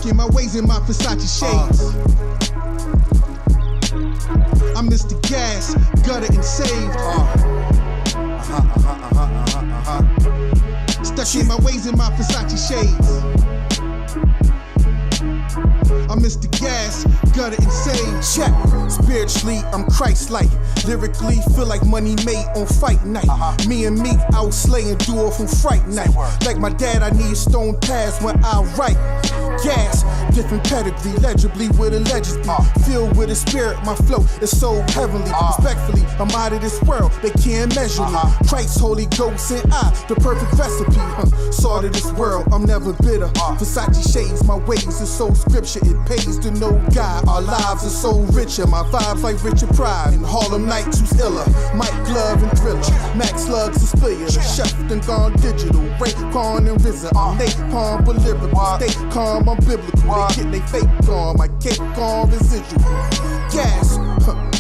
stuck in my ways in my Versace shades. I miss the gas, Gutta And Saved. Stuck in my ways in my Versace shades. I miss the gas, Gutta And Saved. Check. Spiritually, I'm Christ-like. Lyrically, feel like money made on fight night. Me and Meek out slaying duo from Fright Night. Like my dad, I need stone pads when I write. Gas, different pedigree, legibly with allegedly. Filled with a spirit, my flow is so heavenly. Respectfully, I'm out of this world, they can't measure me. Christ, Holy Ghost, and I, the perfect recipe. Salt of this world, I'm never bitter. Versace shades, my ways is so scripture. It pays to know God, our lives are so richer. My vibes like Richard Pryor and Harlem Nights, who's iller. Mike Glove and Thriller, Max Slugs and Splitter. The chef done gone digital, Raekwon and RZA. I'm napalm but lyrical, stay calm, I'm biblical. They get they fake on, my cake on residual. Gas,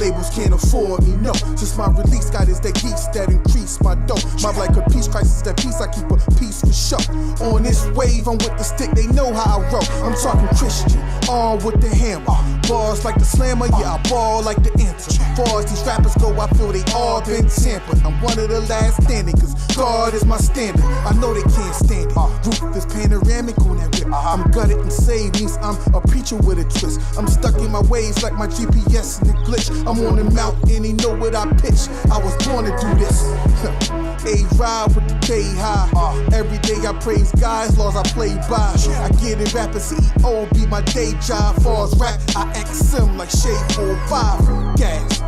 labels can't afford me, no. Since my release, God is that geese that increase my dough. My like a peace crisis, that peace, I keep a peace for show. On this wave, I'm with the stick, they know how I roll. I'm talking Christian, on with the hammer. Bars like the slammer, yeah, I ball like the answer. Far as these rappers go, I feel they all been tampered. I'm one of the last standing, cause God is my standard. I know they can't stand it. Roof is panoramic on that rip. I'm Gutta And Saved, means I'm a preacher with a twist. I'm stuck in my ways like my GPS in the glitch. I'm on the mountain and he know what I pitch. I was born to do this. A-Ride with the K-High. Every day I praise God's laws I play by. I get it, rapping CEO be my day job. Far as rap, I XM like Shade 45. Gas.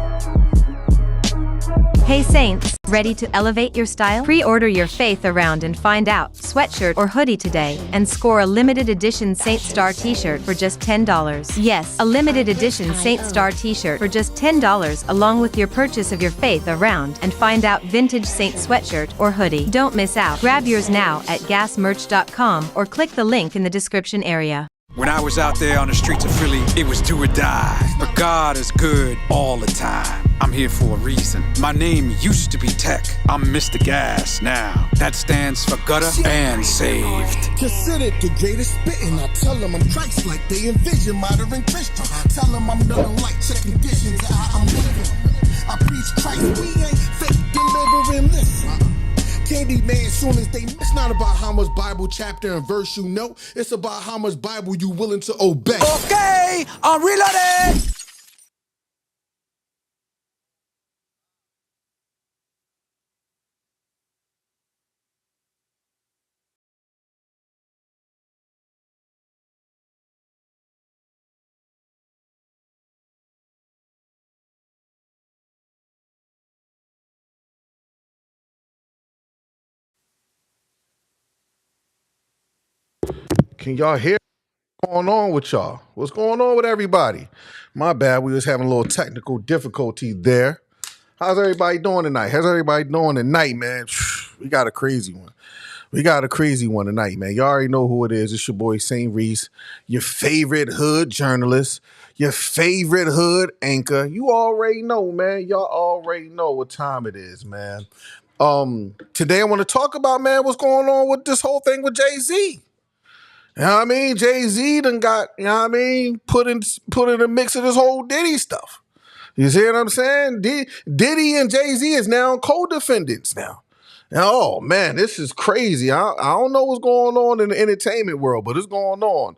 Hey Saints, ready to elevate your style? Pre-order your Faith Around and Find Out sweatshirt or hoodie today and score a limited edition Saint Star t-shirt for just $10. Yes, a limited edition Saint Star t-shirt for just $10 along with your purchase of your Faith Around and Find Out vintage Saint sweatshirt or hoodie. Don't miss out. Grab yours now at gasmerch.com or click the link in the description area. When I was out there on the streets of Philly, it was do or die. But God is good all the time. I'm here for a reason. My name used to be Tech. I'm Mr. Gas now. That stands for Gutta And Saved. Considered the greatest spitting. I tell them I'm Christ like they envision modern Christian. Tell them I'm nothing like check conditions how I'm living. I preach Christ, we ain't fake delivering. Listen. Candy man, soon as they, it's not about how much Bible chapter and verse you know, it's about how much Bible you willing to obey. Okay, I'm reloaded. Can y'all hear what's going on with y'all? What's going on with everybody? My bad, we was having a little technical difficulty there. How's everybody doing tonight? How's everybody doing tonight, man? We got a crazy one. We got a crazy one tonight, man. Y'all already know who it is. It's your boy, St. Reese, your favorite hood journalist, your favorite hood anchor. You already know, man. Y'all already know what time it is, man. Today I want to talk about, man, what's going on with this whole thing with Jay-Z. You know what I mean? Jay-Z done got, you know what I mean, put in a mix of this whole Diddy stuff. You see what I'm saying? Diddy and Jay-Z is now co-defendants now. Oh, man, this is crazy. I don't know what's going on in the entertainment world, but it's going on.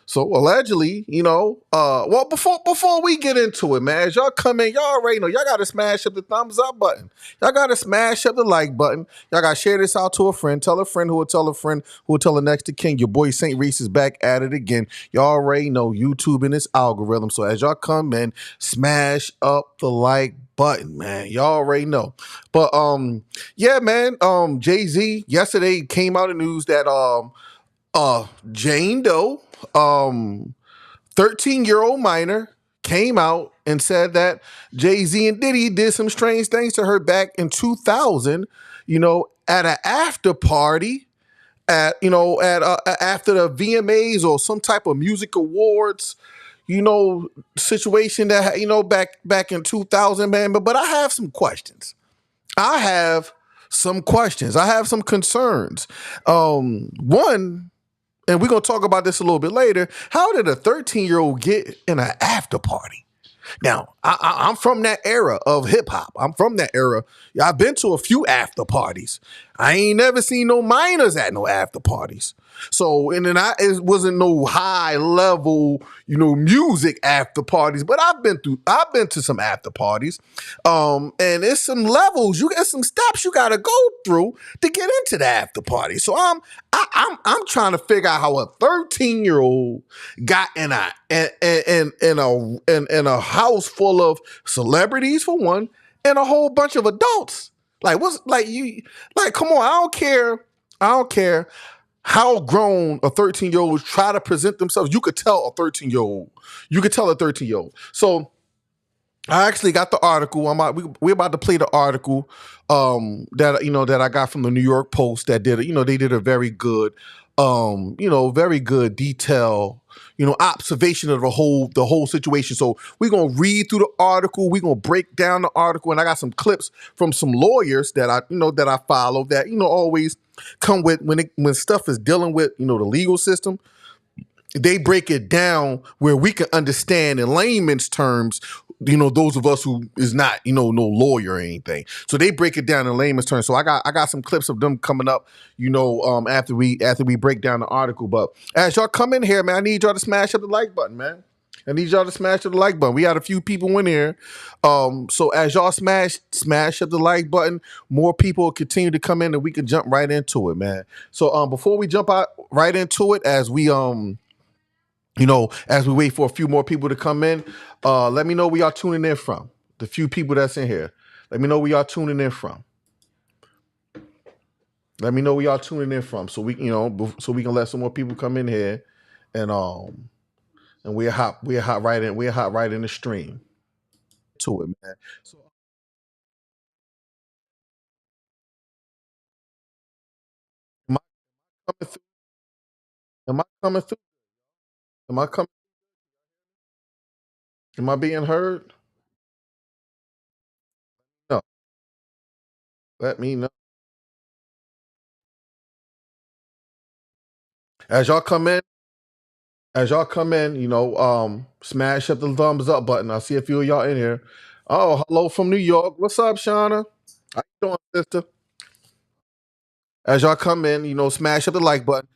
So allegedly, you know, well, before we get into it, man, as y'all come in, y'all already know, y'all got to smash up the thumbs up button. Y'all got to smash up the like button. Y'all got to share this out to a friend. Tell a friend who will tell a friend who will tell the next to king. Your boy St. Reese is back at it again. Y'all already know YouTube and its algorithm. So as y'all come in, smash up the like button, man. Y'all already know. But yeah, man, Jay-Z yesterday came out of news that Jane Doe, 13-year-old minor, came out and said that Jay-Z and Diddy did some strange things to her back in 2000, you know, at an after party after the VMAs or some type of music awards, you know, situation that, you know, back in 2000, man. But I have some questions. I have some concerns. One, and we're gonna talk about this a little bit later. How did a 13-year-old get in an after party? Now, I'm from that era of hip hop. I'm from that era. I've been to a few after parties. I ain't never seen no minors at no after parties. So, and then it wasn't no high level, music after parties, but I've been to some after parties. And it's some levels, you get some steps you gotta go through to get into the after party. So I'm trying to figure out how a 13-year-old got in a house full of celebrities for one, and a whole bunch of adults. Like what's like you like? Come on, I don't care how grown a 13-year-old try to present themselves. You could tell a 13-year-old. You could tell a 13-year-old. So I actually got the article. We're about to play the article that I got from the New York Post that they did a very good very good detail, observation of the whole situation. So we're gonna read through the article, we're gonna break down the article, and I got some clips from some lawyers that I follow that always come with when stuff is dealing with the legal system. They break it down where we can understand in layman's terms, those of us who is not, no lawyer or anything. So they break it down in layman's terms. So I got some clips of them coming up, after we break down the article. But as y'all come in here, man, I need y'all to smash up the like button, man. I need y'all to smash up the like button. We had a few people in here. So as y'all smash up the like button, more people continue to come in and we can jump right into it, man. So before we jump out right into it, as we as we wait for a few more people to come in, let me know where y'all tuning in from. The few people that's in here, let me know where y'all tuning in from. Let me know where y'all tuning in from, so we can let some more people come in here, and we're hot right in the stream to it, man. So am I coming through? Am I coming through? Am I coming? Am I being heard? No. Let me know as y'all come in. Smash up the thumbs up button. I see a few of y'all in here. Oh, hello from New York. What's up, Shauna? How you doing, sister? As y'all come in, smash up the like button,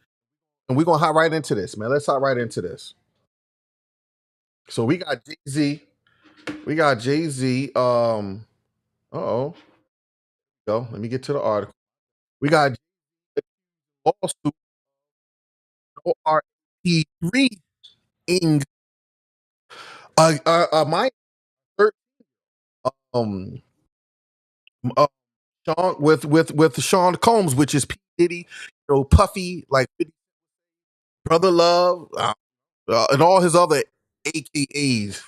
and we're gonna hop right into this, man. Let's hop right into this. So we got Jay-Z. We got Jay-Z. Go. Let me get to the article. We got lawsuit ORP3 ing my um uh, Sean with Sean Combs, which is P Diddy, Puffy, like Brother Love, and all his other AKAs.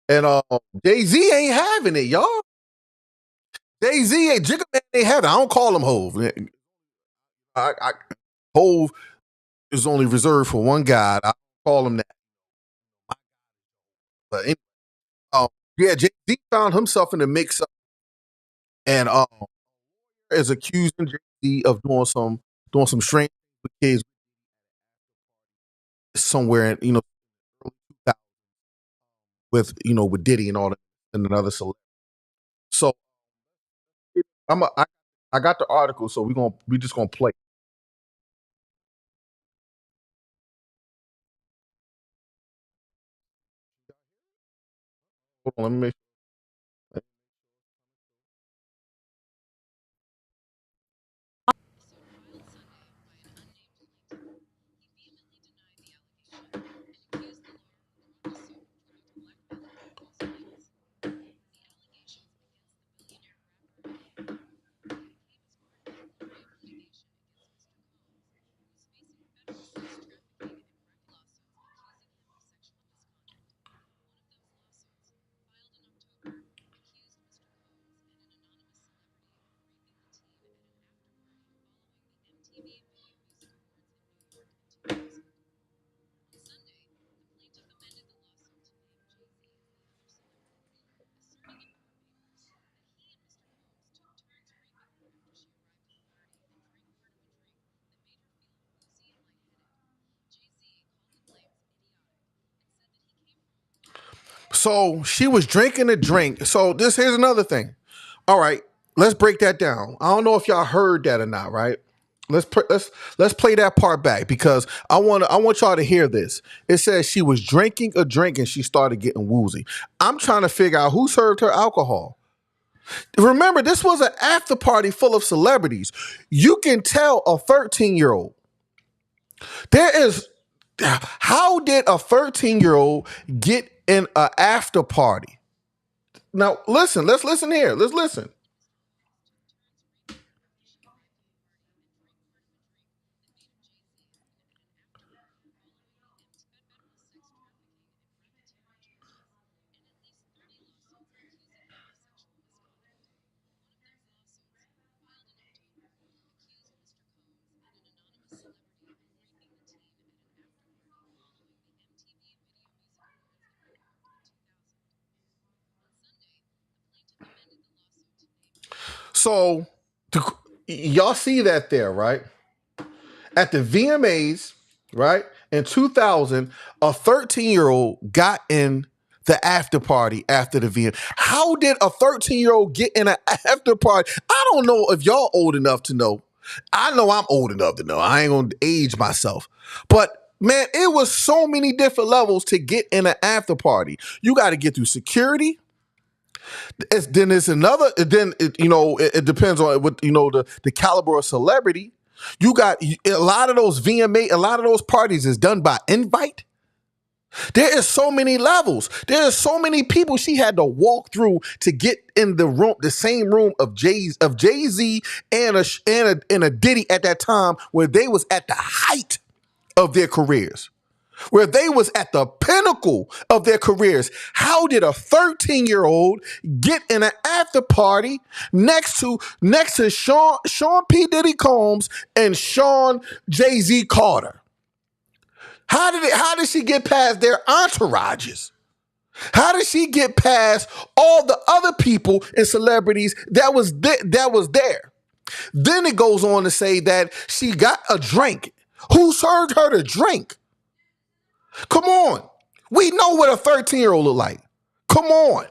And Jay-Z ain't having it, y'all. Jay-Z ain't Jigga Man ain't having it. I don't call him Hove. Hove is only reserved for one guy. I call him that. But anyway, yeah, Jay-Z found himself in the mix up, and is accusing Jay-Z of doing some strange with kids somewhere in with Diddy and all that and another celebrity. So I got the article, so we just gonna play. Hold on, let me make So she was drinking a drink. So here's another thing. All right, let's break that down. I don't know if y'all heard that or not, right? Let's play that part back because I want y'all to hear this. It says she was drinking a drink and she started getting woozy. I'm trying to figure out who served her alcohol. Remember, this was an after party full of celebrities. You can tell a 13-year-old. How did a 13-year-old get in an after party? Now, listen, let's listen here. Let's listen. So, y'all see that there, right? At the VMAs, right, in 2000, a 13-year-old got in the after party after the VM. How did a 13-year-old get in an after party? I don't know if y'all old enough to know. I know I'm old enough to know. I ain't going to age myself. But man, it was so many different levels to get in an after party. You got to get through security. It depends on what the caliber of celebrity. You got a lot of those VMA, a lot of those parties is done by invite. There is so many levels. There are so many people she had to walk through to get in the room, the same room of Jayz and a Diddy at that time, where they was at the height of their careers, where they was at the pinnacle of their careers. How did a 13-year-old get in an after party next to Sean P. Diddy Combs and Sean Jay-Z Carter? How did she get past their entourages? How did she get past all the other people and celebrities that was there? Then it goes on to say that she got a drink. Who served her the drink? Come on. We know what a 13-year-old look like. Come on.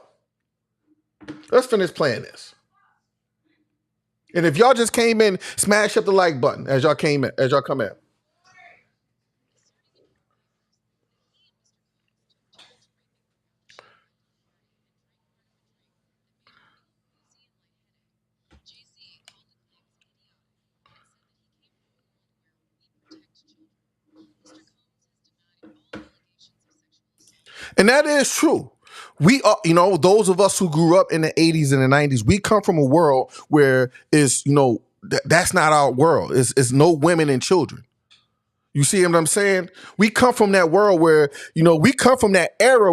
Let's finish playing this. And if y'all just came in, smash up the like button as y'all come in. And that is true. We are, those of us who grew up in the 80s and the 90s, we come from a world where that's not our world. It's no women and children. You see what I'm saying? We come from that world where, we come from that era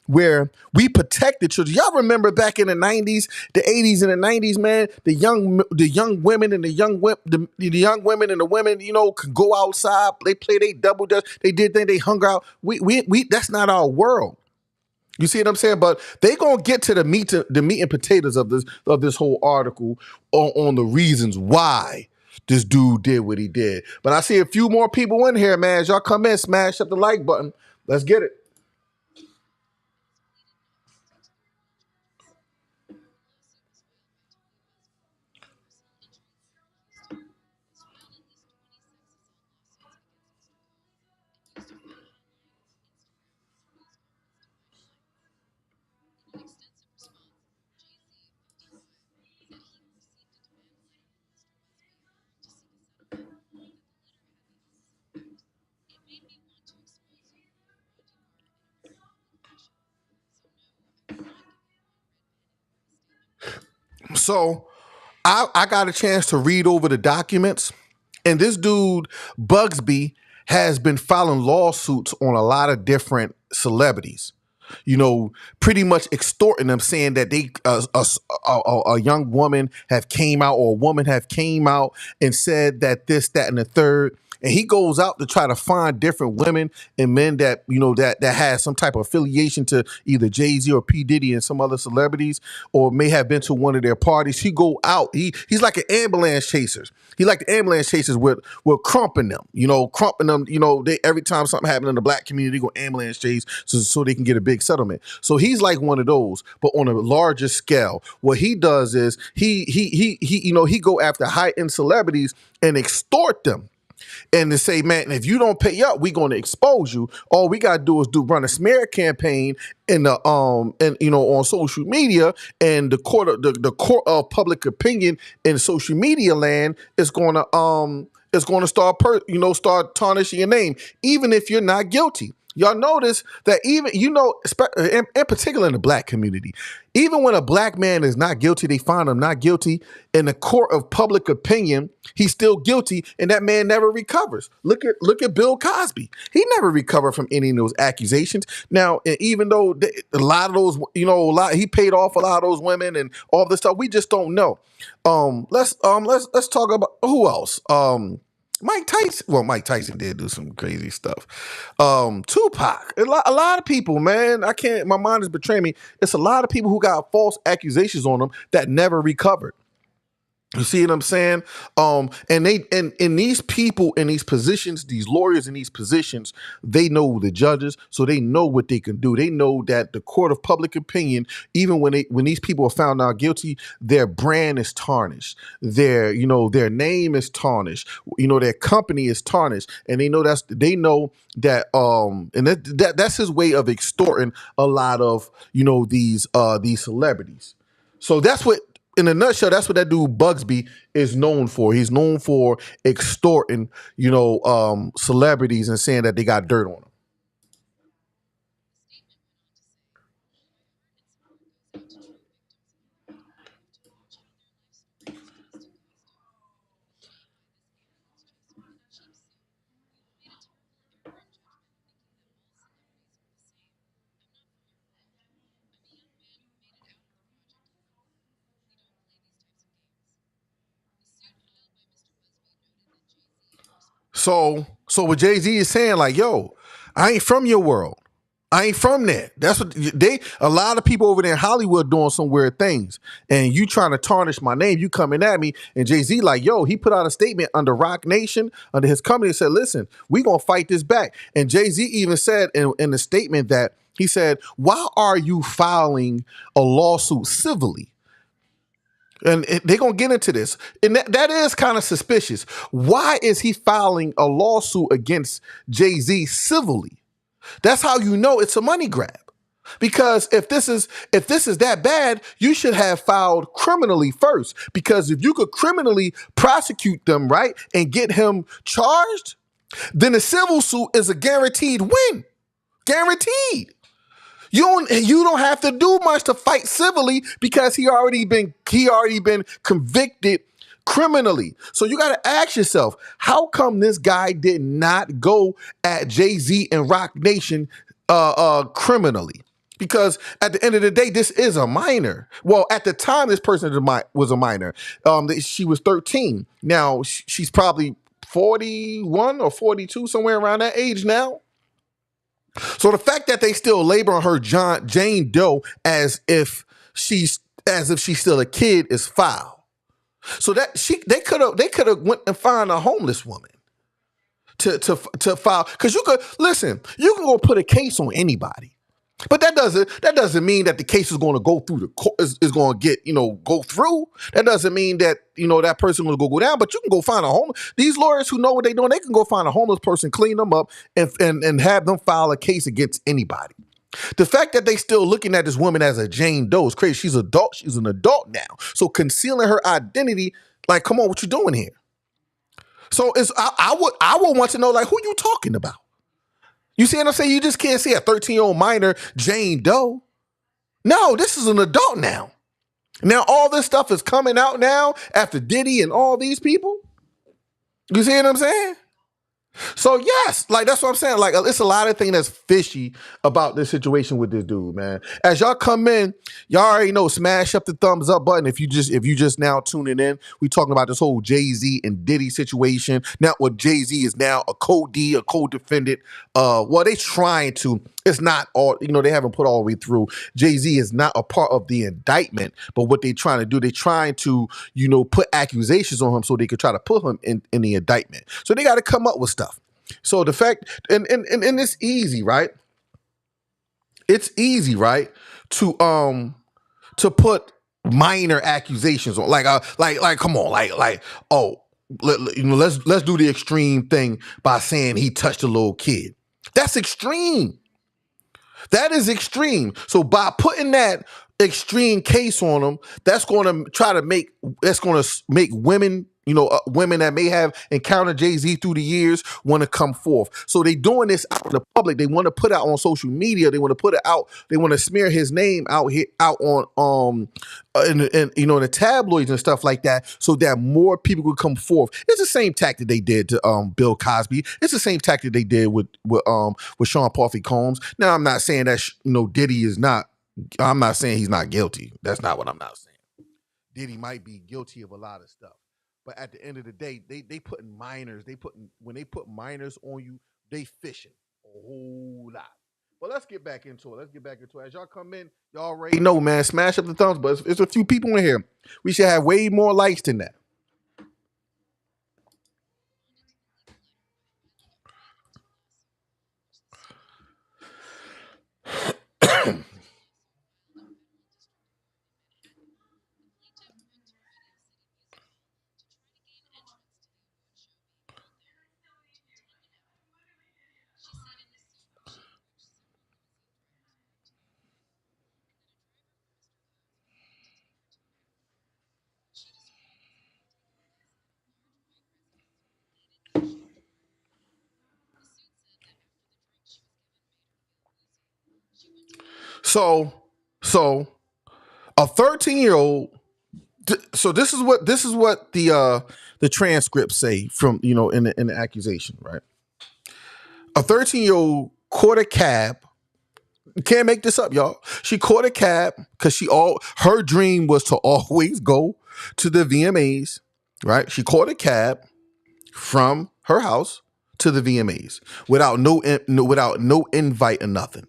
where we protected children. Y'all remember back in the 90s, the 80s and the 90s, man, the young women and the young women and the women, could go outside, they play they double dutch, they did things, they hung out. We that's not our world. You see what I'm saying? But they gonna get to the meat and potatoes of this whole article on the reasons why this dude did what he did. But I see a few more people in here, man. As y'all come in, smash up the like button. Let's get it. So I got a chance to read over the documents, and this dude, Bugsby, has been filing lawsuits on a lot of different celebrities, pretty much extorting them, saying that they a young woman have came out, or a woman have came out and said that this, that, and the third. and he goes out to try to find different women and men that, you know, that has some type of affiliation to either Jay-Z or P. Diddy and some other celebrities, or may have been to one of their parties. He go out. He's like an ambulance chaser. He like the ambulance chasers with crumping them. You know, they every time something happened in the black community, they go ambulance chase so they can get a big settlement. So he's like one of those, but on a larger scale. What he does is he go after high-end celebrities and extort them. And to say, man, if you don't pay up, we're going to expose you. All we got to do is run a smear campaign in the and you know, on social media, and the court of public opinion in social media land is going to start tarnishing your name, even if you're not guilty. Y'all notice that even, you know, in particular in the black community, even when a black man is not guilty, they find him not guilty in the court of public opinion, he's still guilty, and that man never recovers. Look at Bill Cosby. He never recovered from any of those accusations. Now, even though a lot of those, you know, he paid off a lot of those women and all this stuff, we just don't know. Let's talk about who else. Mike Tyson. Well, Mike Tyson did do some crazy stuff. Tupac. A lot of people, man. My mind is betraying me. It's a lot of people who got false accusations on them that never recovered. You see what I'm saying? And these people in these positions, these lawyers in these positions, they know the judges, so they know what they can do. They know that the court of public opinion, even when these people are found out guilty, their brand is tarnished. Their name is tarnished. You know, their company is tarnished, and they know that and that's his way of extorting a lot of, you know, these celebrities. So that's what. In a nutshell, that's what that dude Bugsby is known for. He's known for extorting, you know, celebrities and saying that they got dirt on them. So what Jay-Z is saying, like, yo, I ain't from your world. I ain't from there. That's what a lot of people over there in Hollywood doing some weird things. And you trying to tarnish my name, you coming at me. And Jay-Z like, yo, he put out a statement under Rock Nation, under his company, and said, listen, we going to fight this back. And Jay-Z even said in the statement that he said, why are you filing a lawsuit civilly? And they're going to get into this. And that is kind of suspicious. Why is he filing a lawsuit against Jay-Z civilly? That's how you know it's a money grab. Because if this is that bad, you should have filed criminally first. Because if you could criminally prosecute them, right, and get him charged, then the civil suit is a guaranteed win. Guaranteed. You don't have to do much to fight civilly because he already been convicted criminally. So you got to ask yourself, how come this guy did not go at Jay-Z and Rock Nation criminally? Because at the end of the day, this is a minor. Well, at the time, this person was a minor. She was 13. Now she's probably 41 or 42, somewhere around that age now. So the fact that they still labor on her Jane Doe as if she's still a kid is foul. So that they could have went and found a homeless woman to file, because you can go put a case on anybody. But that doesn't mean that the case is going to go through the court, is going to get, go through. That doesn't mean that, that person will go down, but you can go find a homeless. These lawyers who know what they're doing, they can go find a homeless person, clean them up, and have them file a case against anybody. The fact that they still looking at this woman as a Jane Doe is crazy. She's adult. She's an adult now. So concealing her identity, like, come on, what you doing here? So I would want to know, like, who you talking about? You see what I'm saying? You just can't say a 13-year-old minor Jane Doe. No, this is an adult now. Now all this stuff is coming out now after Diddy and all these people. You see what I'm saying? So yes, like that's what I'm saying. Like it's a lot of things that's fishy about this situation with this dude, man. As y'all come in, y'all already know, smash up the thumbs up button. If you just now tuning in, we talking about this whole Jay-Z and Diddy situation. Now, what Jay-Z is now a co-defendant. Well, they trying to. It's not all, they haven't put all the way through. Jay-Z is not a part of the indictment, but what they trying to do, they trying to, put accusations on him so they could try to put him in the indictment. So they got to come up with stuff. So the fact, and it's easy, right? It's easy, right? To put minor accusations on, like come on, let's do the extreme thing by saying he touched a little kid. That's extreme. That is extreme. So by putting that extreme case on them, that's going to make women, women that may have encountered Jay-Z through the years want to come forth. So they doing this out in the public. They want to put it out on social media. They want to put it out. They want to smear his name out on in the tabloids and stuff like that, so that more people would come forth. It's the same tactic they did to Bill Cosby. It's the same tactic they did with Sean Puffy Combs. Now I'm not saying that Diddy is not. I'm not saying he's not guilty. That's not what I'm not saying. Diddy might be guilty of a lot of stuff. But at the end of the day, they putting minors. When they put minors on you, they fishing a whole lot. But let's get back into it. As y'all come in, y'all already know, man. Smash up the thumbs. But it's a few people in here. We should have way more likes than that. So a 13-year-old. So this is what the transcripts say from in the accusation, right? A 13-year-old caught a cab. Can't make this up, y'all. She caught a cab because her dream was to always go to the VMAs, right? She caught a cab from her house to the VMAs without no invite or nothing.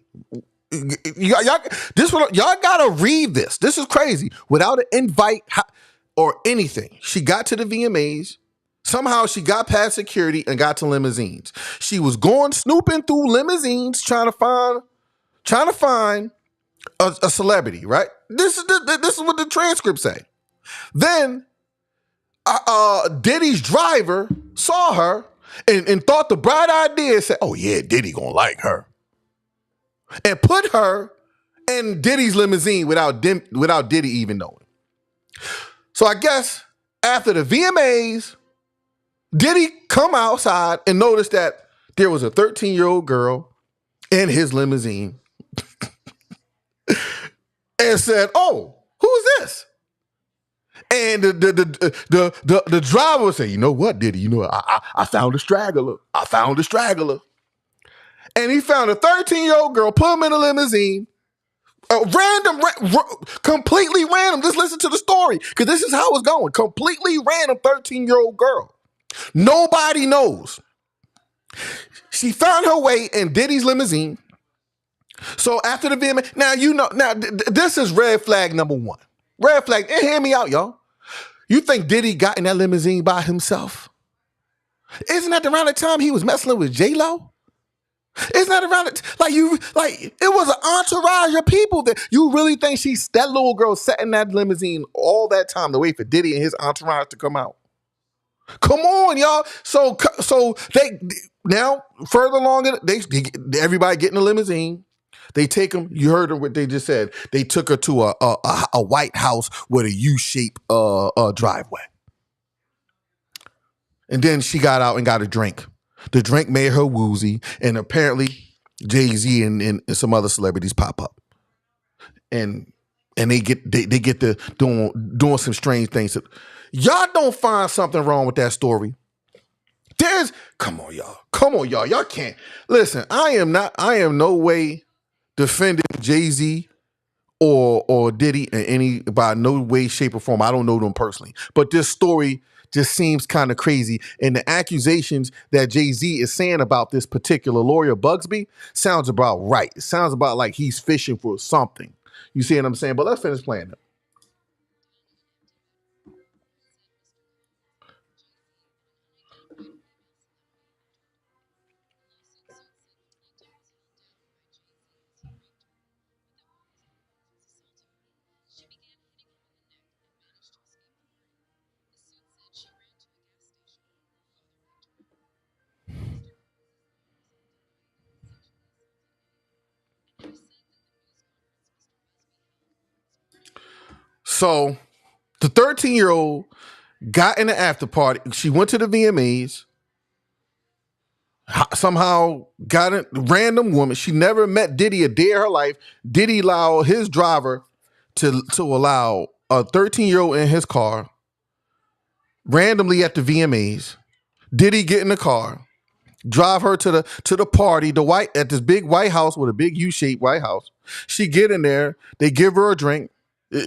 Y'all gotta read this. This is crazy. Without an invite or anything, she got to the VMAs. Somehow she got past security and got to limousines. She was going snooping through limousines trying to find a celebrity. Right? This is what the transcripts say. Then Diddy's driver saw her and thought the bright idea, said, "Oh yeah, Diddy gonna like her," and put her in Diddy's limousine without Diddy even knowing. So I guess after the VMAs, Diddy come outside and noticed that there was a 13-year-old girl in his limousine and said, "Oh, who's this?" And the driver would say, "You know what, Diddy? I found a straggler. And he found a 13-year-old girl, put him in a limousine, completely random. Just listen to the story, because this is how it's going. Completely random 13-year-old girl. Nobody knows. She found her way in Diddy's limousine. So after the VMA, now this is red flag number one. Red flag, and hear me out, y'all. You think Diddy got in that limousine by himself? Isn't that around the time he was messing with J-Lo? Isn't that around it? It was an entourage of people that you really think that little girl sat in that limousine all that time to wait for Diddy and his entourage to come out? Come on, y'all. So they now further along, everybody get in the limousine. They take them. You heard what they just said. They took her to a White House with a U-shaped driveway, and then she got out and got a drink. The drink made her woozy, and apparently Jay-Z and some other celebrities pop up, and they get to doing some strange things. Y'all don't find something wrong with that story. There's come on, y'all. Come on, y'all. Y'all can't listen. I am no way defending Jay-Z or Diddy in any by no way, shape, or form. I don't know them personally. But this story just seems kind of crazy. And the accusations that Jay-Z is saying about this particular lawyer, Bugsby, sounds about right. It sounds about like he's fishing for something. You see what I'm saying? But let's finish playing it. So the 13-year-old got in the after party. She went to the VMAs. Somehow got a random woman. She never met Diddy a day of her life. Diddy allowed his driver to allow a 13-year-old in his car randomly at the VMAs. Diddy get in the car, drive her to the party, at this big White House with a big U-shaped White House. She get in there. They give her a drink.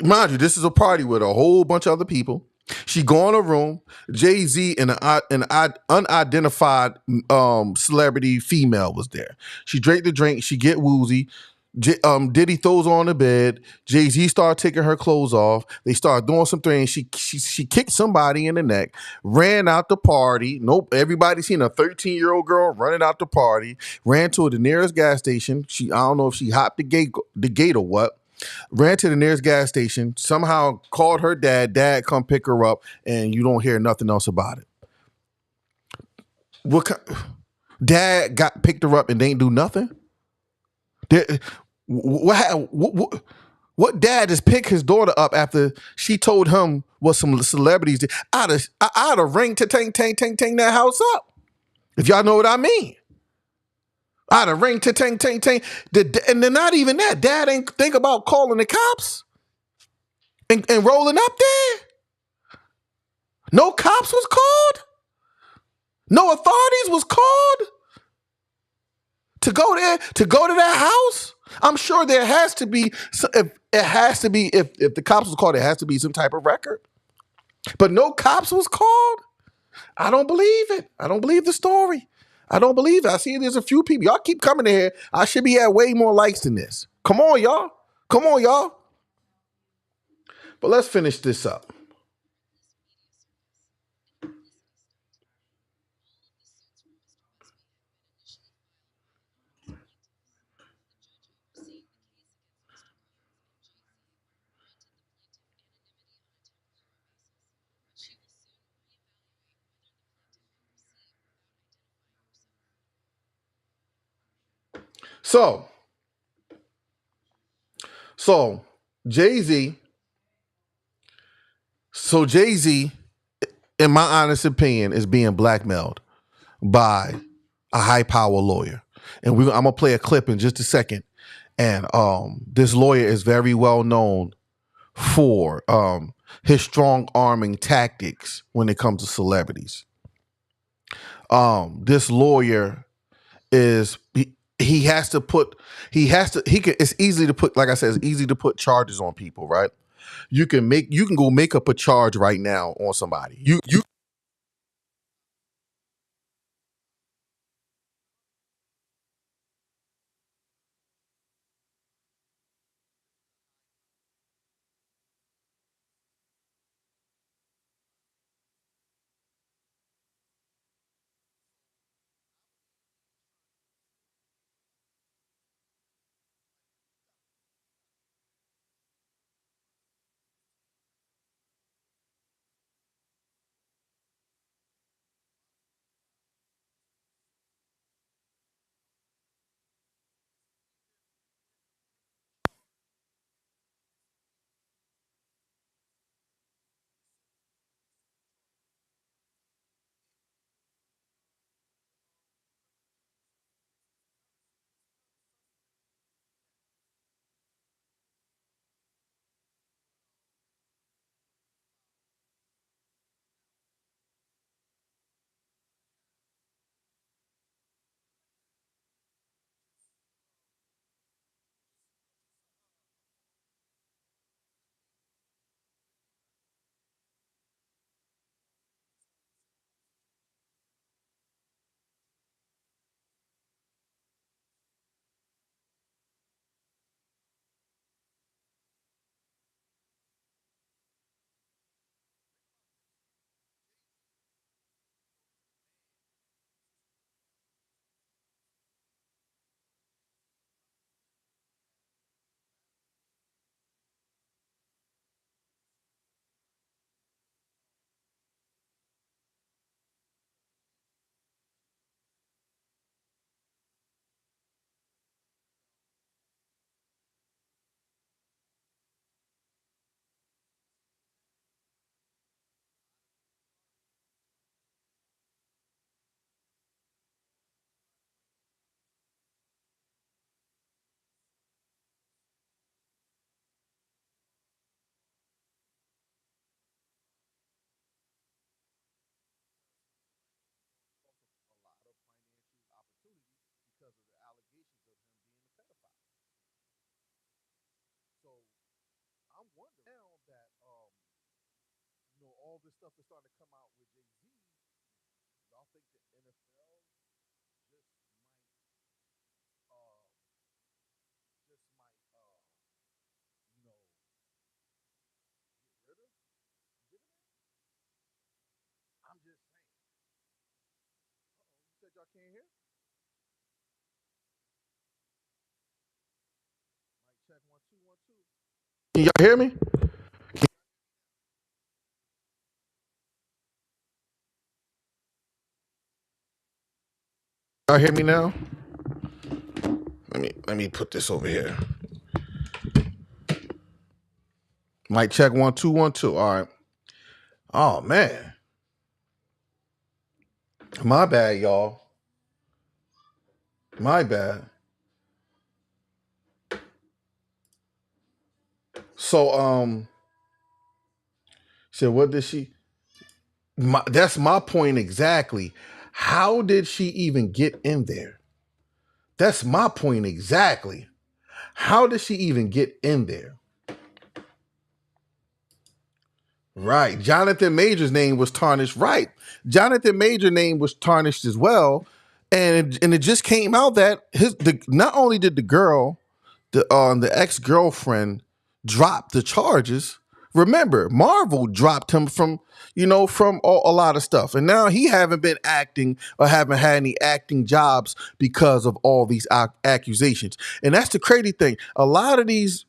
Mind you, this is a party with a whole bunch of other people. She go in a room. Jay-Z and an unidentified celebrity female was there. She drank the drink. She get woozy. Diddy throws her on the bed. Jay-Z started taking her clothes off. They started doing some things. She kicked somebody in the neck, ran out the party. Nope, everybody seen a 13-year-old girl running out the party, ran to the nearest gas station. I don't know if she hopped the gate or what. Ran to the nearest gas station, somehow called her dad. Dad come pick her up, and you don't hear nothing else about it. Dad picked her up and they ain't do nothing? What dad just picked his daughter up after she told him what some celebrities did? I'd have ring to tang that house up. If y'all know what I mean. I'd have ring to tang. And then not even that. Dad ain't think about calling the cops and rolling up there. No cops was called. No authorities was called to go there, to go to that house. I'm sure there has to be, if the cops was called, there has to be some type of record. But no cops was called. I don't believe it. I don't believe the story. I don't believe it. I see there's a few people. Y'all keep coming in here. I should be at way more likes than this. Come on, y'all. Come on, y'all. But let's finish this up. So Jay-Z, in my honest opinion, is being blackmailed by a high power lawyer. And I'm gonna play a clip in just a second. And this lawyer is very well known for his strong arming tactics when it comes to celebrities. This lawyer is it's easy to put, like I said, it's easy to put charges on people, right? You can go make up a charge right now on somebody. You all this stuff is starting to come out with Jay-Z. Y'all think the NFL just might, you know, get rid of Jimmy? I'm just saying. You said y'all can't hear? Mic check 1 2 1 2. Can y'all hear me? Y'all hear me now? Let me put this over here. Mic check 1 2 1 2. All right. Oh man. My bad, y'all. My bad. So said what did she that's my point exactly. How did she even get in there? That's my point exactly. How did she even get in there? Right. Jonathan Major's name was tarnished. Right. Jonathan Major's name was tarnished as well. And it just came out that not only did the girl, the ex-girlfriend drop the charges. Remember, Marvel dropped him from a lot of stuff. And now he haven't been acting or haven't had any acting jobs because of all these accusations. And that's the crazy thing. A lot of these,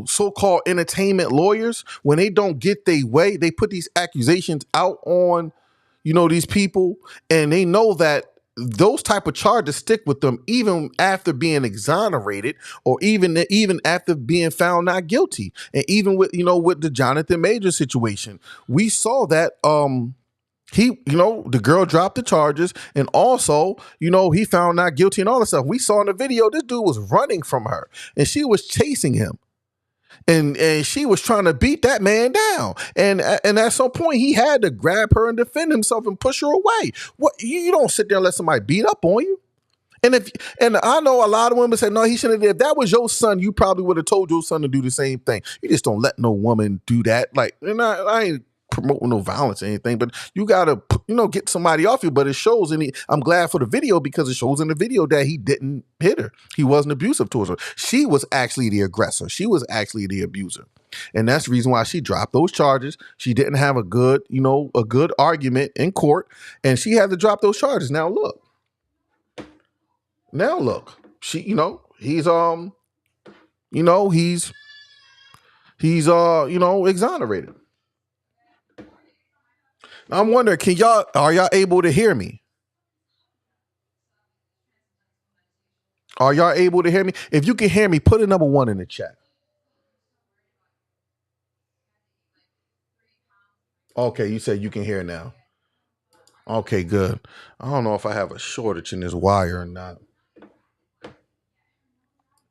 so-called entertainment lawyers, when they don't get their way, they put these accusations out on, these people, and they know that those type of charges stick with them even after being exonerated or even after being found not guilty. And even with the Jonathan Major situation, we saw that the girl dropped the charges, and also he found not guilty and all that stuff. We saw in the video this dude was running from her and she was chasing him. And she was trying to beat that man down, and at some point he had to grab her and defend himself and push her away. What you don't sit there and let somebody beat up on you. And I know a lot of women say, no, he shouldn't have. If that was your son, you probably would have told your son to do the same thing. You just don't let no woman do that. Like, and I ain't promoting no violence or anything, but you gotta, get somebody off you. But it shows, and I'm glad for the video because it shows in the video that he didn't hit her. He wasn't abusive towards her. She was actually the aggressor. She was actually the abuser. And that's the reason why she dropped those charges. She didn't have a good argument in court, and she had to drop those charges. Now look, she, he's exonerated. I'm wondering, are y'all able to hear me? Are y'all able to hear me? If you can hear me, put a number 1 in the chat. Okay, you said you can hear now. Okay, good. I don't know if I have a shortage in this wire or not.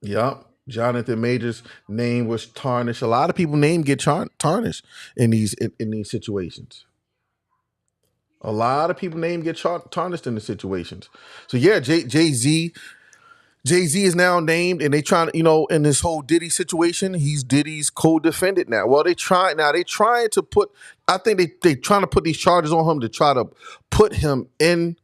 Yep. Jonathan Major's name was tarnished. A lot of people's name get tarnished in these situations. A lot of people's name get tarnished in the situations. So yeah, Jay-Z is now named, and they trying to, in this whole Diddy situation, he's Diddy's co-defendant now. Well, they trying to put, I think they trying to put these charges on him to try to put him in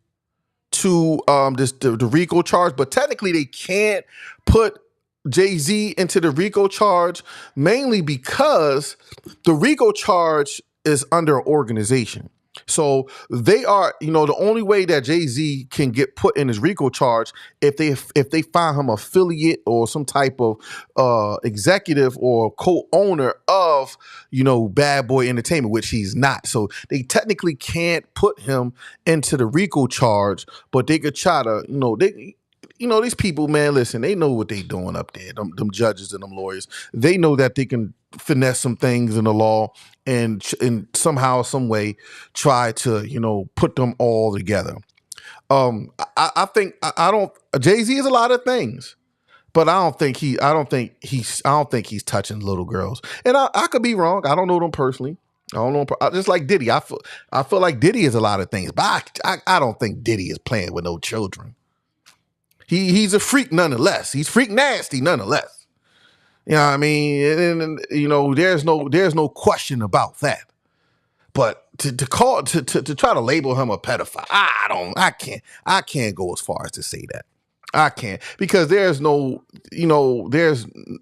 to the RICO charge, but technically they can't put Jay-Z into the RICO charge, mainly because the RICO charge is under an organization. So they are, the only way that Jay-Z can get put in his RICO charge if they find him affiliate or some type of executive or co-owner of, Bad Boy Entertainment, which he's not. So they technically can't put him into the RICO charge, but they could try to, these people, man, listen, they know what they doing up there. Them judges and them lawyers, they know that they can finesse some things in the law and somehow, some way, try to, put them all together. I think Jay-Z is a lot of things, but I don't think he's touching little girls. And I could be wrong. I don't know them personally. I don't know. Just like Diddy, I feel like Diddy is a lot of things, but I don't think Diddy is playing with no children. He's a freak nonetheless. He's freak nasty nonetheless. You know what I mean? And you know, there's no question about that. But to try to label him a pedophile, I can't go as far as to say that. I can't, because there's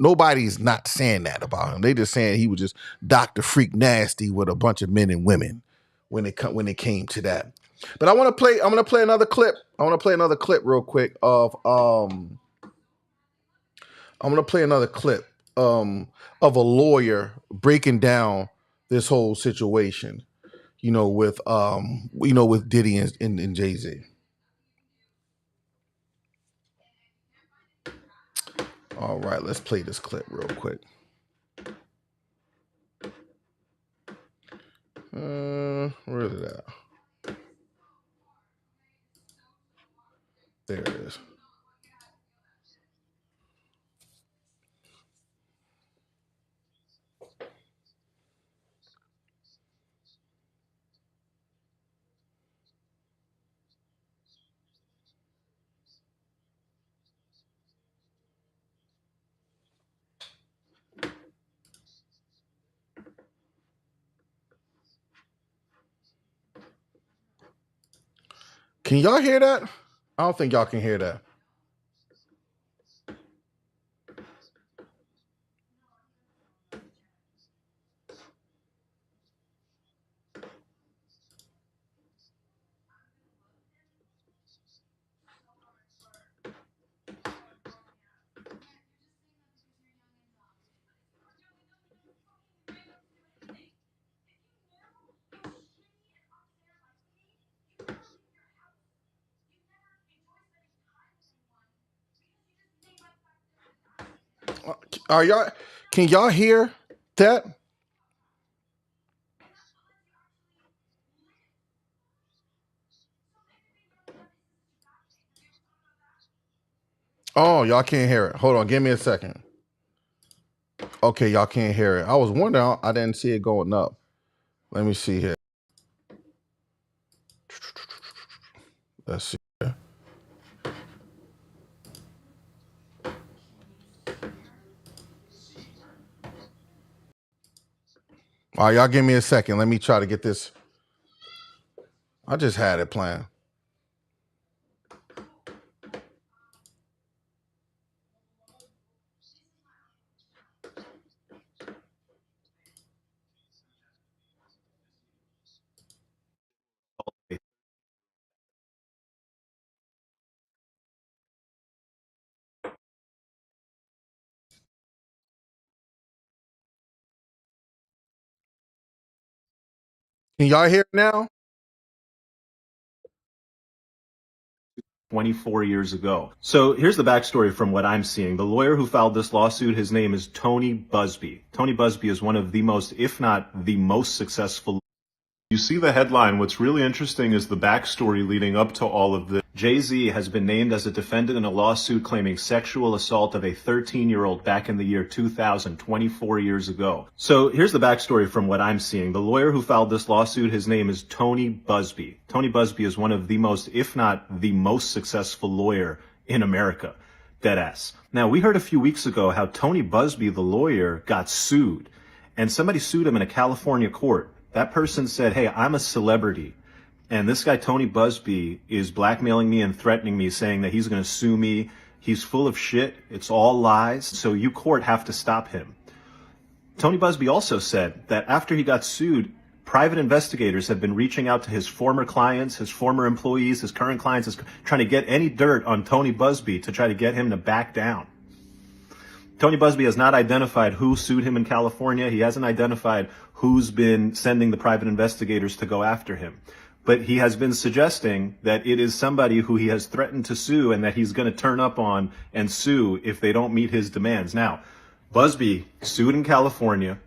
nobody's not saying that about him. They just saying he was just Dr. Freak Nasty with a bunch of men and women when it came to that. But I'm gonna play another clip. I want to play another clip real quick of of a lawyer breaking down this whole situation, with Diddy and Jay-Z. All right, let's play this clip real quick. Where is it at? There it is. Can y'all hear that? I don't think y'all can hear that. Can y'all hear that? Oh, y'all can't hear it. Hold on, give me a second. Okay, y'all can't hear it. I was wondering, I didn't see it going up. Let me see here. Let's see here. All right, y'all give me a second. Let me try to get this. I just had it playing. Can y'all hear it now? 24 years ago. So here's the backstory from what I'm seeing. The lawyer who filed this lawsuit, his name is Tony Busby. Tony Busby is one of the most, if not the most successful. You see the headline. What's really interesting is the backstory leading up to all of this. Jay-Z has been named as a defendant in a lawsuit claiming sexual assault of a 13-year-old back in the year 2000, 24 years ago. So here's the backstory from what I'm seeing. The lawyer who filed this lawsuit, his name is Tony Busby. Tony Busby is one of the most, if not the most successful lawyer in America. Deadass. Now, we heard a few weeks ago how Tony Busby, the lawyer, got sued. And somebody sued him in a California court. That person said, hey, I'm a celebrity. And this guy, Tony Busby, is blackmailing me and threatening me, saying that he's going to sue me. He's full of shit. It's all lies. So you court have to stop him. Tony Busby also said that after he got sued, private investigators have been reaching out to his former clients, his former employees, his current clients, trying to get any dirt on Tony Busby to try to get him to back down. Tony Busby has not identified who sued him in California. He hasn't identified who's been sending the private investigators to go after him. But he has been suggesting that it is somebody who he has threatened to sue and that he's going to turn up on and sue if they don't meet his demands. Now, Busby sued in California,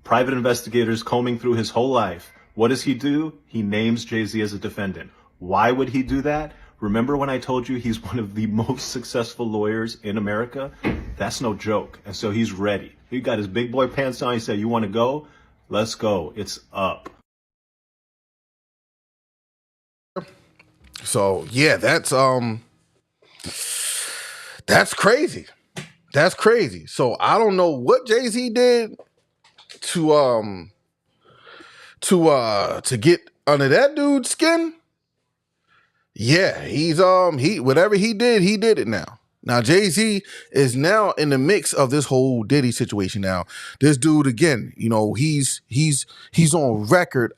private investigators combing through his whole life. What does he do? He names Jay-Z as a defendant. Why would he do that? Remember when I told you he's one of the most successful lawyers in America? That's no joke. And so he's ready. He got his big boy pants on. He said, you want to go? Let's go. It's up. So yeah, that's crazy. That's crazy. So I don't know what Jay-Z did to get under that dude's skin. Yeah, he's whatever he did it now. Now Jay-Z is now in the mix of this whole Diddy situation. Now this dude again, you know, he's on record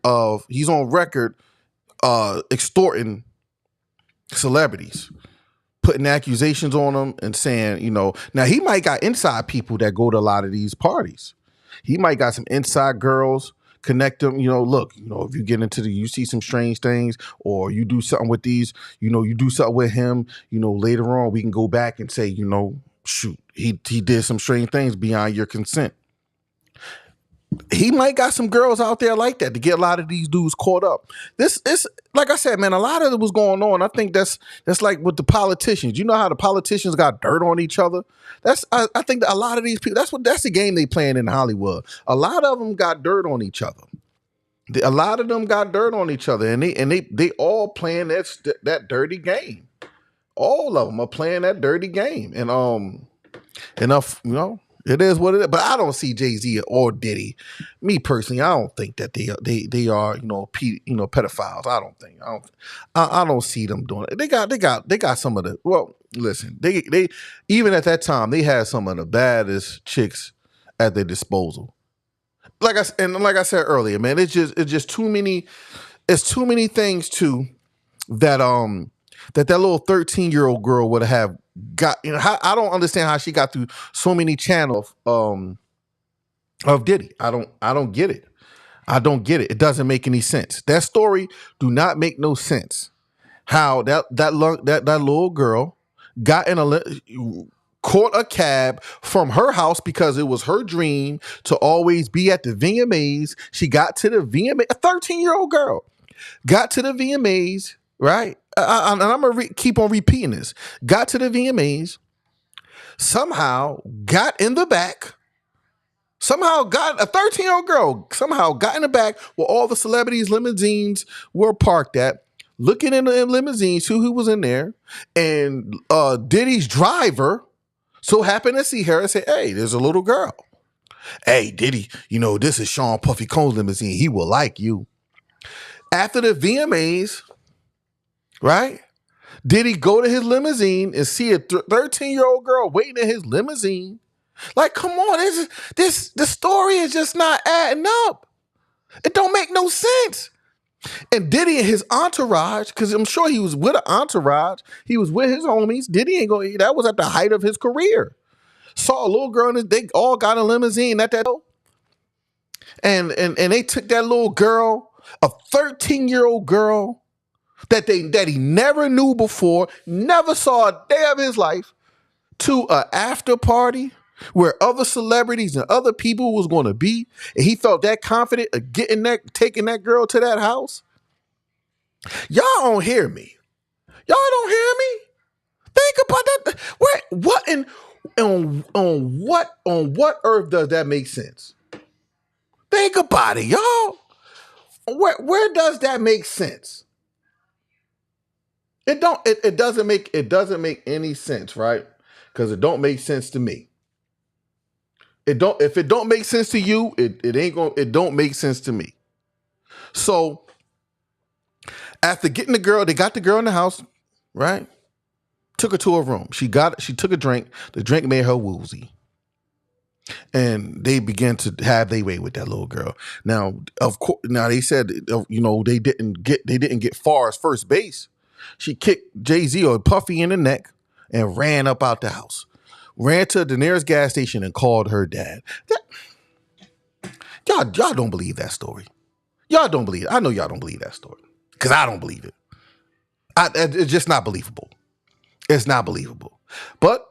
extorting celebrities, putting accusations on them and saying, you know, now he might got inside people that go to a lot of these parties. He might got some inside girls, connect them, you know, look, you know, if you get into you see some strange things or you do something with these, you know, you do something with him, you know, later on we can go back and say, you know, shoot, he did some strange things beyond your consent. He might got some girls out there like that to get a lot of these dudes caught up. This is, like I said, man, a lot of it was going on. I think that's like with the politicians. You know how the politicians got dirt on each other? I think that a lot of these people, that's the game they playing in Hollywood. A lot of them got dirt on each other. A lot of them got dirt on each other, and they all playing that dirty game. All of them are playing that dirty game, and enough, you know. It is what it is, but I don't see Jay-Z or Diddy. Me personally, I don't think that they are pedophiles. I don't see them doing it. They got some of the, well, listen, they even at that time they had some of the baddest chicks at their disposal. Like I said earlier, man, it's just too many. It's too many things too that that little 13-year-old girl would have got. You know, I don't understand how she got through so many channels of Diddy. I don't get it. I don't get it. It doesn't make any sense. That story do not make no sense. How that little girl got caught a cab from her house because it was her dream to always be at the VMAs. She got to the VMA. A 13-year-old girl got to the VMAs, right? And I'm gonna keep on repeating this. Got to the VMAs, somehow got in the back. Somehow got a 13-year-old girl. Somehow got in the back where all the celebrities' limousines were parked at. Looking in the limousine, see who was in there, and Diddy's driver so happened to see her and say, "Hey, there's a little girl. Hey, Diddy, you know this is Sean Puffy Combs' limousine. He will like you." After the VMAs. Right? Did he go to his limousine and see a 13-year-old girl waiting in his limousine? Like, come on, this story is just not adding up. It don't make no sense. And Diddy and his entourage, because I'm sure he was with an entourage, he was with his homies. Diddy ain't going. That was at the height of his career. Saw a little girl, and they all got a limousine at that. And they took that little girl, a 13-year-old girl. That he never knew before, never saw a day of his life, to an after party where other celebrities and other people was going to be, and he felt that confident of taking that girl to that house. Y'all don't hear me. Y'all don't hear me. Think about that. On what earth does that make sense? Think about it, y'all. Where does that make sense? It doesn't make any sense, right? Because it don't make sense to me. If it don't make sense to you, it don't make sense to me. So after getting the girl, they got the girl in the house, right? Took her to her room. She took a drink. The drink made her woozy. And they began to have their way with that little girl. Now, of course, they said, you know, they didn't get far as first base. She kicked Jay-Z or Puffy in the neck and ran up out the house. Ran to the nearest gas station and called her dad. Y'all don't believe that story. Y'all don't believe it. I know y'all don't believe that story. Because I don't believe it. It's just not believable. It's not believable. But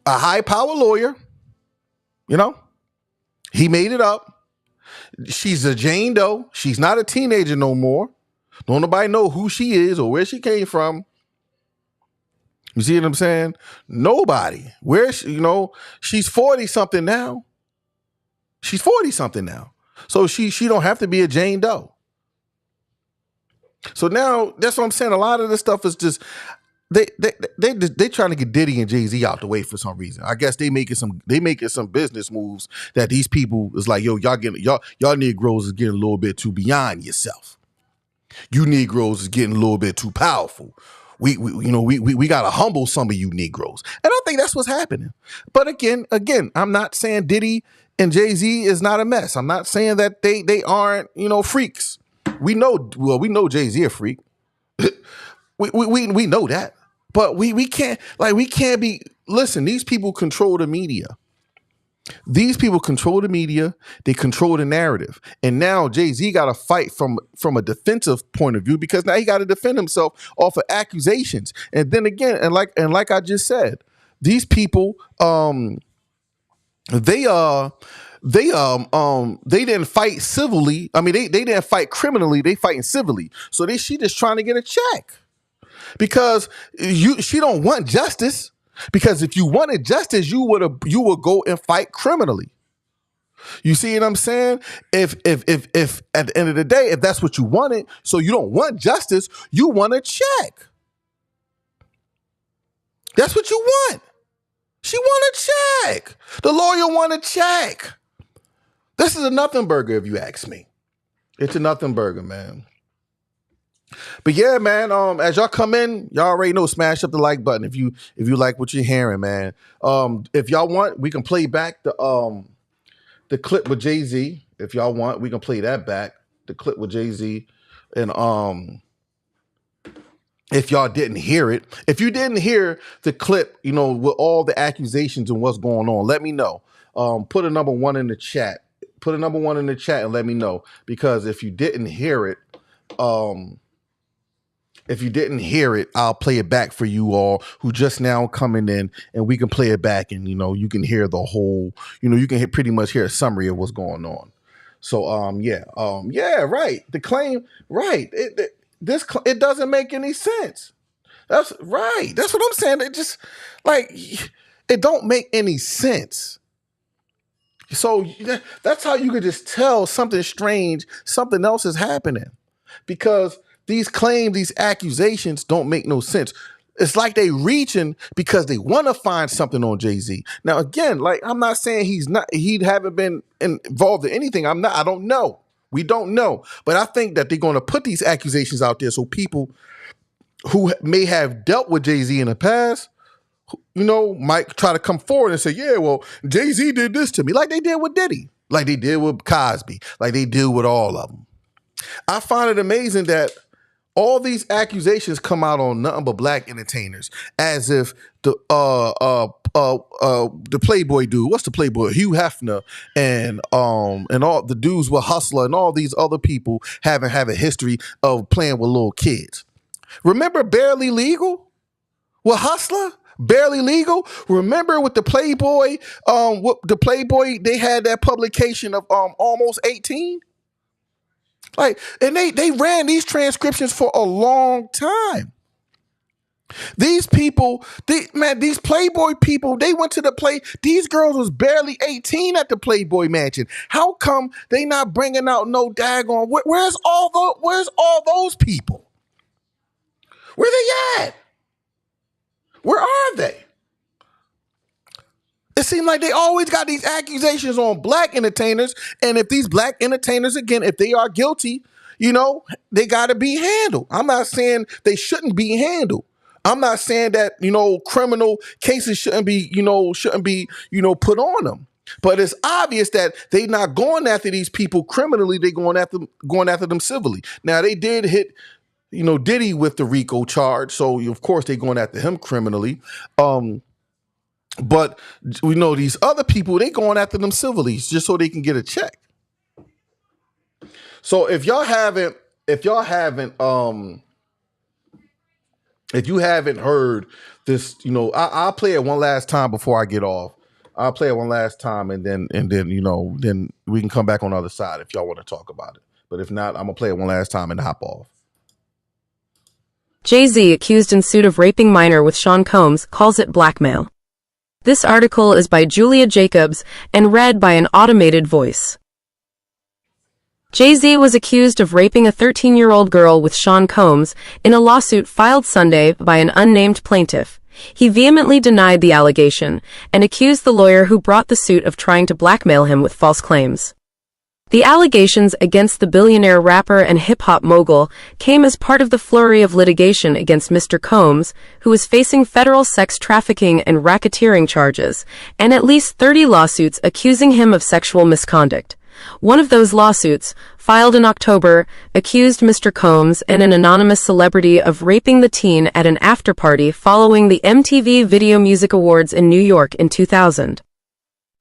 a high-power lawyer, you know, he made it up. She's a Jane Doe. She's not a teenager no more. Don't nobody know who she is or where she came from. You see what I'm saying? Nobody. She's 40-something now. She's 40-something now. So she don't have to be a Jane Doe. So now, that's what I'm saying. A lot of this stuff is just, they trying to get Diddy and Jay-Z out the way for some reason. I guess they making some business moves that these people is like, yo, y'all Negroes is getting a little bit too beyond yourself. You Negroes is getting a little bit too powerful. We gotta humble some of you Negroes. And I think that's what's happening. But again, I'm not saying Diddy and Jay-Z is not a mess. I'm not saying that they aren't, freaks. We know Jay-Z a freak. we know that. But we can't be, listen, these people control the media. These people control the media. They control the narrative. And now Jay-Z got to fight from a defensive point of view, because now he got to defend himself off of accusations. And then again, and like I just said, these people, they didn't fight civilly. I mean, they didn't fight criminally. They fighting civilly. So she just trying to get a check, because she don't want justice. Because if you wanted justice, you would go and fight criminally. You see what I'm saying? If at the end of the day, if that's what you wanted, so you don't want justice, you want a check. That's what you want. She want a check. The lawyer want a check. This is a nothing burger, if you ask me. It's a nothing burger, man. But yeah, man, as y'all come in, y'all already know, smash up the like button if you like what you're hearing, man. If y'all want, we can play back the clip with Jay-Z. If y'all want, we can play that back, the clip with Jay-Z. And if y'all didn't hear it, if you didn't hear the clip, with all the accusations and what's going on, let me know. Put a number 1 in the chat. Put a number 1 in the chat and let me know. Because if you didn't hear it, I'll play it back for you all who just now coming in, and we can play it back, and you can hear the whole, you can pretty much hear a summary of what's going on. So right. The claim, right. It doesn't make any sense. That's right. That's what I'm saying. It just it don't make any sense. So that's how you could just tell something strange, something else is happening, because these claims, these accusations don't make no sense. It's like they reaching because they want to find something on Jay-Z. Now, again, I'm not saying he haven't been involved in anything. I don't know. We don't know. But I think that they're going to put these accusations out there so people who may have dealt with Jay-Z in the past, might try to come forward and say, yeah, well, Jay-Z did this to me, like they did with Diddy, like they did with Cosby, like they did with all of them. I find it amazing that all these accusations come out on nothing but black entertainers, as if the Playboy dude, what's the Playboy, Hugh Hefner, and all the dudes with Hustler and all these other people have a history of playing with little kids. Remember Barely Legal with Hustler? Barely Legal. Remember with the Playboy? They had that publication of Almost 18. And they ran these transcriptions for a long time. These people, these Playboy people, they went to these girls was barely 18 at the Playboy mansion. How come they not bringing out no daggone, where's all those people? Where they at? Where are they? It seems like they always got these accusations on black entertainers. And if these black entertainers, again, if they are guilty, they got to be handled. I'm not saying they shouldn't be handled. I'm not saying that, criminal cases shouldn't be put on them. But it's obvious that they not going after these people criminally. They going after them civilly. Now, they did hit, Diddy with the RICO charge. So, of course, they going after him criminally. But we know these other people, they going after them civilly just so they can get a check. So if you haven't heard this, I'll play it one last time before I get off. I'll play it one last time and then we can come back on the other side if y'all want to talk about it. But if not, I'm gonna play it one last time and hop off. Jay-Z accused in suit of raping minor with Sean Combs calls it blackmail. This article is by Julia Jacobs and read by an automated voice. Jay-Z was accused of raping a 13-year-old girl with Sean Combs in a lawsuit filed Sunday by an unnamed plaintiff. He vehemently denied the allegation and accused the lawyer who brought the suit of trying to blackmail him with false claims. The allegations against the billionaire rapper and hip-hop mogul came as part of the flurry of litigation against Mr. Combs, who is facing federal sex trafficking and racketeering charges, and at least 30 lawsuits accusing him of sexual misconduct. One of those lawsuits, filed in October, accused Mr. Combs and an anonymous celebrity of raping the teen at an after-party following the MTV Video Music Awards in New York in 2000.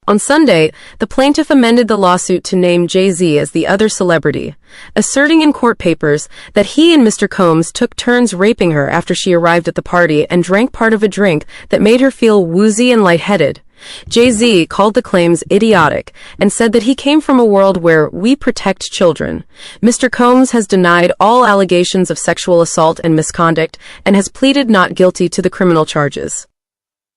On Sunday, the plaintiff amended the lawsuit to name Jay-Z as the other celebrity, asserting in court papers that he and Mr. Combs took turns raping her after she arrived at the party and drank part of a drink that made her feel woozy and lightheaded. Jay-Z called the claims idiotic and said that he came from a world where we protect children. Mr. Combs has denied all allegations of sexual assault and misconduct and has pleaded not guilty to the criminal charges.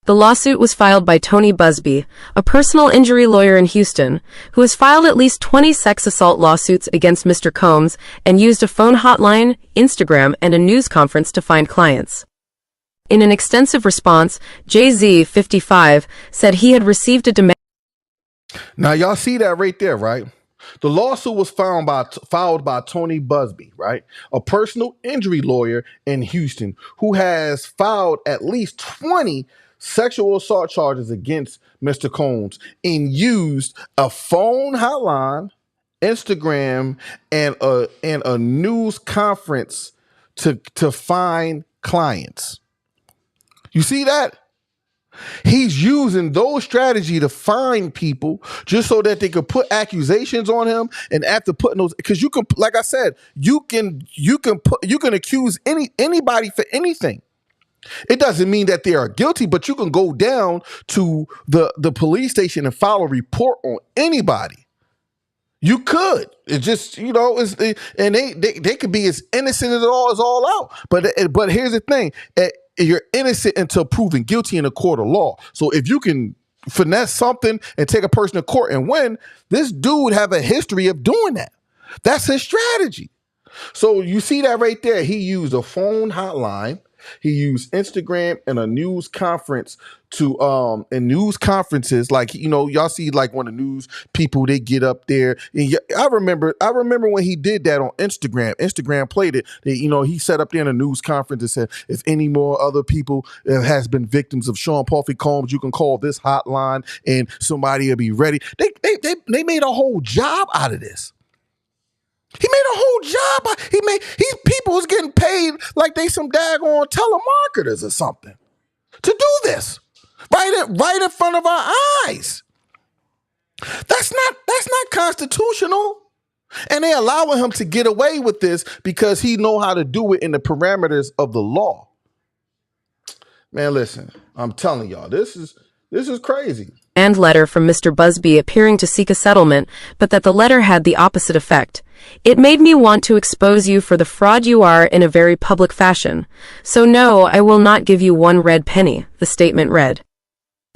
The lawsuit was filed by Tony Busby, a personal injury lawyer in Houston, who has filed at least 20 sex assault lawsuits against Mr. Combs and used a phone hotline, Instagram, and a news conference to find clients. In an extensive response, Jay-Z, 55, said he had received a demand. Now, y'all see that right there, right? The lawsuit was filed by Tony Busby, right? A personal injury lawyer in Houston who has filed at least 20 sexual assault charges against Mr. Combs and used a phone hotline, Instagram, and a news conference to find clients. You see that? He's using those strategies to find people just so that they could put accusations on him, and after putting those, because you can, like I said, you can accuse anybody for anything. It doesn't mean that they are guilty, but you can go down to the police station and file a report on anybody. You could. It just, and they could be as innocent as all out. But here's the thing. You're innocent until proven guilty in a court of law. So if you can finesse something and take a person to court and win, this dude have a history of doing that. That's his strategy. So you see that right there. He used a phone hotline. He used Instagram and a news conference and news conferences, like, y'all see like when the news people, they get up there. And I remember when he did that on Instagram. Instagram played it. He set up there in a news conference and said, if any more other people has been victims of Sean Puffy Combs, you can call this hotline and somebody will be ready. They made a whole job out of this. He made a whole job. People was getting paid like they some daggone telemarketers or something to do this right in front of our eyes. That's not constitutional. And they allowing him to get away with this because he know how to do it in the parameters of the law. Man, listen, I'm telling y'all, this is crazy. And letter from Mr. Busby appearing to seek a settlement, but that the letter had the opposite effect. It made me want to expose you for the fraud you are in a very public fashion. So no, I will not give you one red penny, the statement read.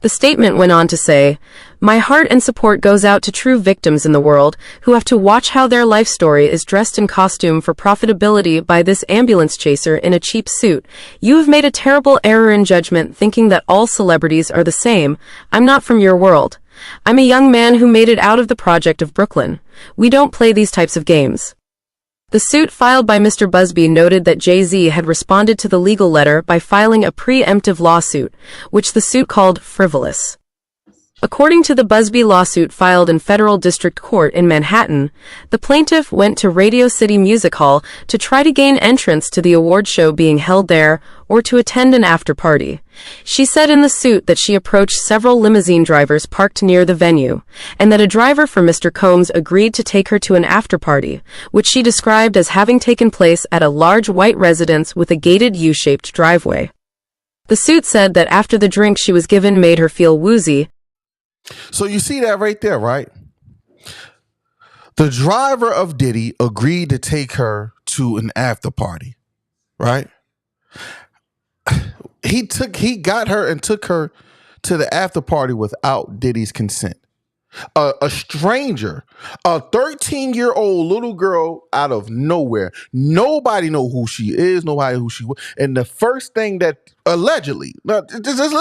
The statement went on to say, my heart and support goes out to true victims in the world who have to watch how their life story is dressed in costume for profitability by this ambulance chaser in a cheap suit. You have made a terrible error in judgment thinking that all celebrities are the same. I'm not from your world. I'm a young man who made it out of the project of Brooklyn. We don't play these types of games. The suit filed by Mr. Busby noted that Jay-Z had responded to the legal letter by filing a preemptive lawsuit, which the suit called frivolous. According to the Busby lawsuit filed in federal district court in Manhattan, the plaintiff went to Radio City Music Hall to try to gain entrance to the award show being held there or to attend an after-party. She said in the suit that she approached several limousine drivers parked near the venue, and that a driver for Mr. Combs agreed to take her to an after-party, which she described as having taken place at a large white residence with a gated U-shaped driveway. The suit said that after the drink she was given made her feel woozy. So you see that right there, right? The driver of Diddy agreed to take her to an after party, right? He got her and took her to the after party without Diddy's consent. A stranger, a 13-year-old little girl out of nowhere. Nobody know who she is, nobody who she was. And the first thing that allegedly, now, just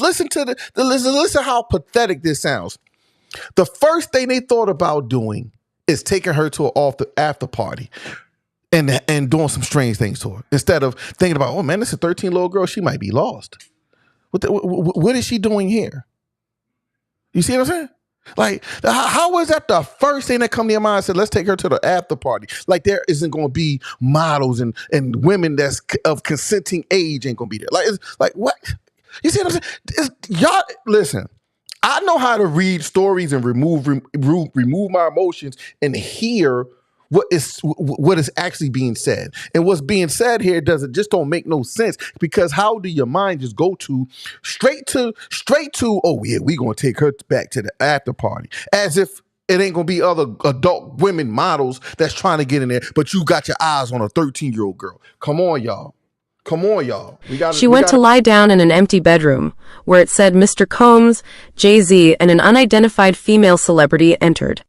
listen to listen how pathetic this sounds. The first thing they thought about doing is taking her to an after party and doing some strange things to her. Instead of thinking about, oh man, this is a 13-year-old girl, she might be lost. What is she doing here? You see what I'm saying? Like, how is that the first thing that come to your mind? Said, let's take her to the after party. Like, there isn't going to be models and women that's of consenting age ain't going to be there. Like, it's like, what? You see what I'm saying? Y'all, listen, I know how to read stories and remove my emotions and hear what is actually being said. And what's being said here don't make no sense, because how do your mind just go to straight to, oh yeah, we gonna take her back to the after party, as if it ain't gonna be other adult women models that's trying to get in there, but you got your eyes on a 13-year-old girl. Come on, y'all. She went to lie down in an empty bedroom, where it said Mr. Combs, Jayz, and an unidentified female celebrity entered.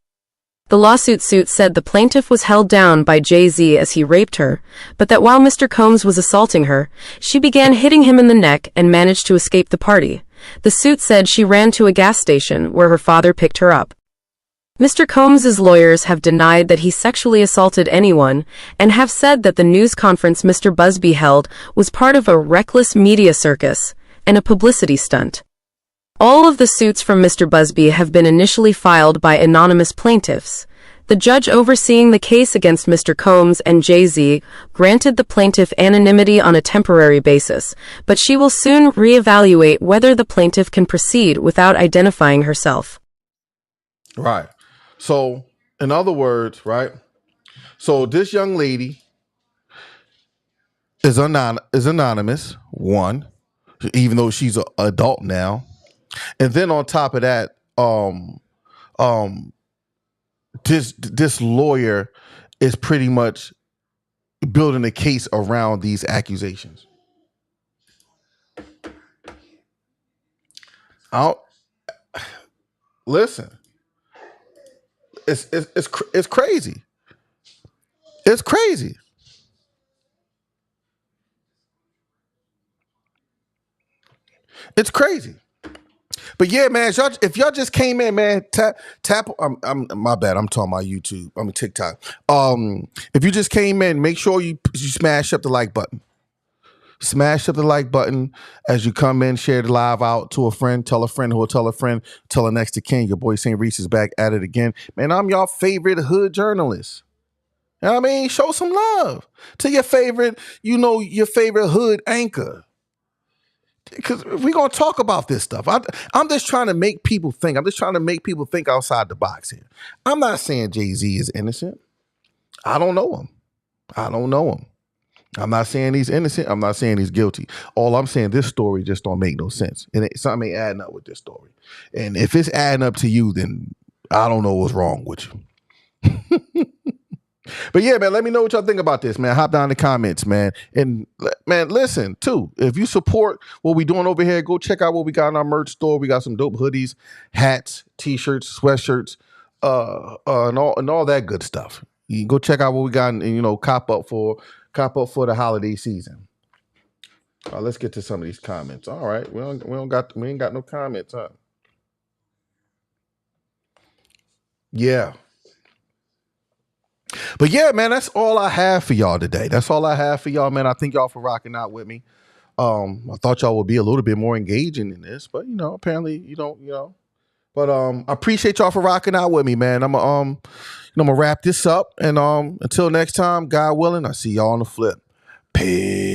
The lawsuit said the plaintiff was held down by Jayz as he raped her, but that while Mr. Combs was assaulting her, she began hitting him in the neck and managed to escape the party. The suit said she ran to a gas station where her father picked her up. Mr. Combs' lawyers have denied that he sexually assaulted anyone and have said that the news conference Mr. Busby held was part of a reckless media circus and a publicity stunt. All of the suits from Mr. Busby have been initially filed by anonymous plaintiffs. The judge overseeing the case against Mr. Combs and Jayz granted the plaintiff anonymity on a temporary basis, but she will soon reevaluate whether the plaintiff can proceed without identifying herself. Right. So, in other words, right? So this young lady is anonymous, one, even though she's an adult now. And then on top of that, this lawyer is pretty much building a case around these accusations. Listen, it's crazy. It's crazy. It's crazy. But yeah, man, if y'all just came in, man, tap. I'm my bad. I'm talking about YouTube. I'm a TikTok. If you just came in, make sure you smash up the like button. Smash up the like button as you come in. Share the live out to a friend. Tell a friend who will tell a friend. Tell her next to king. Your boy St. Reese is back at it again. Man, I'm y'all favorite hood journalist. You know what I mean? Show some love to your favorite, your favorite hood anchor. Because we're going to talk about this stuff. I'm just trying to make people think. I'm just trying to make people think outside the box here. I'm not saying Jayz is innocent. I don't know him. I'm not saying he's innocent. I'm not saying he's guilty. All I'm saying, this story just don't make no sense. And something ain't adding up with this story. And if it's adding up to you, then I don't know what's wrong with you. But yeah, man, let me know what y'all think about this, man. Hop down in the comments, man. And man, listen, too, if you support what we doing over here, go check out what we got in our merch store. We got some dope hoodies, hats, t-shirts, sweatshirts, and all that good stuff. You can go check out what we got and cop up for the holiday season. Let's get to some of these comments. All right, we ain't got no comments, huh? Yeah. But yeah, man, that's all I have for y'all today. That's all I have for y'all, man. I thank y'all for rocking out with me. I thought y'all would be a little bit more engaging in this, but apparently you don't, But I appreciate y'all for rocking out with me, man. I'm gonna wrap this up, and until next time, God willing, I see y'all on the flip. Peace.